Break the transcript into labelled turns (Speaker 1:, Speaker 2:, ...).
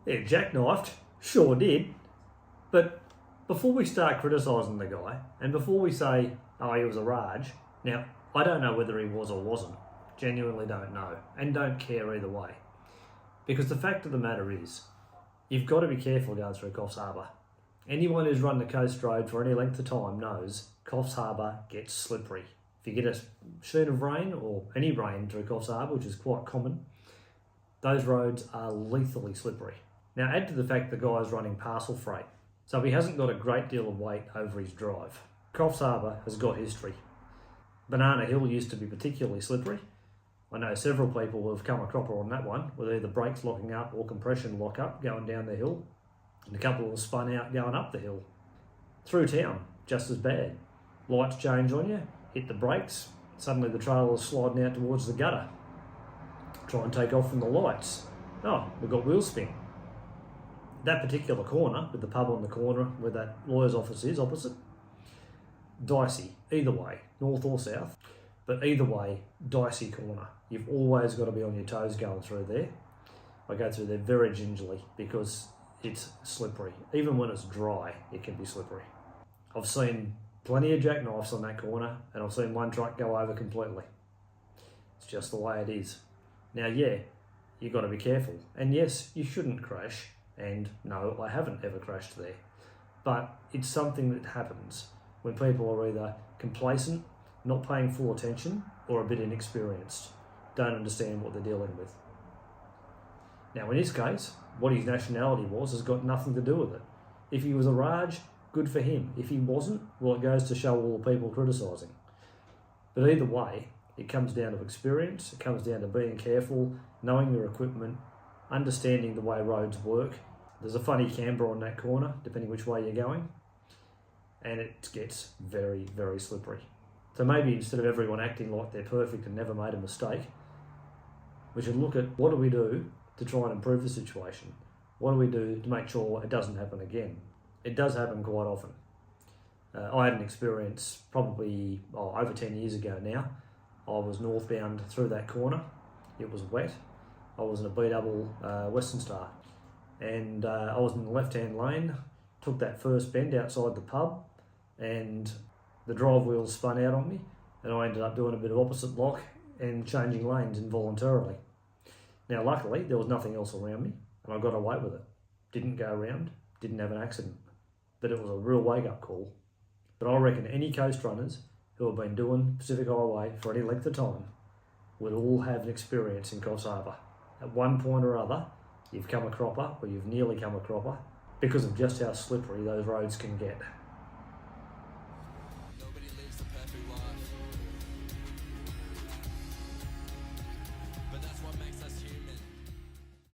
Speaker 1: Yeah, jackknifed, sure did. But before we start criticising the guy, and before we say, oh, he was a Raj, now, I don't know whether he was or wasn't. Genuinely don't know, and don't care either way. Because the fact of the matter is, you've got to be careful going through Coffs Harbour. Anyone who's run the coast road for any length of time knows Coffs Harbour gets slippery. If you get a sheen of rain, or any rain through Coffs Harbour, which is quite common, those roads are lethally slippery. Now add to the fact the guy's running parcel freight, so he hasn't got a great deal of weight over his drive. Coffs Harbour has got history. Banana Hill used to be particularly slippery. I know several people who have come a cropper on that one, with either brakes locking up or compression lock up going down the hill, and a couple have spun out going up the hill. Through town, just as bad. Lights change on you, hit the brakes, suddenly the trailer's sliding out towards the gutter. Try and take off from the lights. Oh, we've got wheel spin. That particular corner, with the pub on the corner where that lawyer's office is opposite, dicey, either way, north or south, but either way, dicey corner. You've always got to be on your toes going through there. I go through there very gingerly because it's slippery. Even when it's dry, it can be slippery. I've seen plenty of jackknives on that corner, and I've seen one truck go over completely. It's just the way it is. Now, yeah, you've got to be careful. And yes, you shouldn't crash. And no, I haven't ever crashed there. But it's something that happens when people are either complacent, not paying full attention, or a bit inexperienced, don't understand what they're dealing with. Now, in his case, what his nationality was has got nothing to do with it. If he was a Raj, good for him. If he wasn't, well, it goes to show all the people criticising. But either way, it comes down to experience, it comes down to being careful, knowing your equipment, understanding the way roads work. There's a funny camber on that corner, depending which way you're going, and it gets very, very slippery. So maybe instead of everyone acting like they're perfect and never made a mistake, we should look at what do we do to try and improve the situation? What do we do to make sure it doesn't happen again? It does happen quite often. I had an experience probably over 10 years ago now. I was northbound through that corner. It was wet. I was in a B-double Western Star, and I was in the left-hand lane, took that first bend outside the pub, and the drive wheels spun out on me, and I ended up doing a bit of opposite lock and changing lanes involuntarily. Now, luckily, there was nothing else around me, and I got away with it. Didn't go around, didn't have an accident, but it was a real wake-up call. But I reckon any coast runners who have been doing Pacific Highway for any length of time would all have an experience in Coffs Harbour. At one point or other, you've come a cropper, or you've nearly come a cropper, because of just how slippery those roads can get.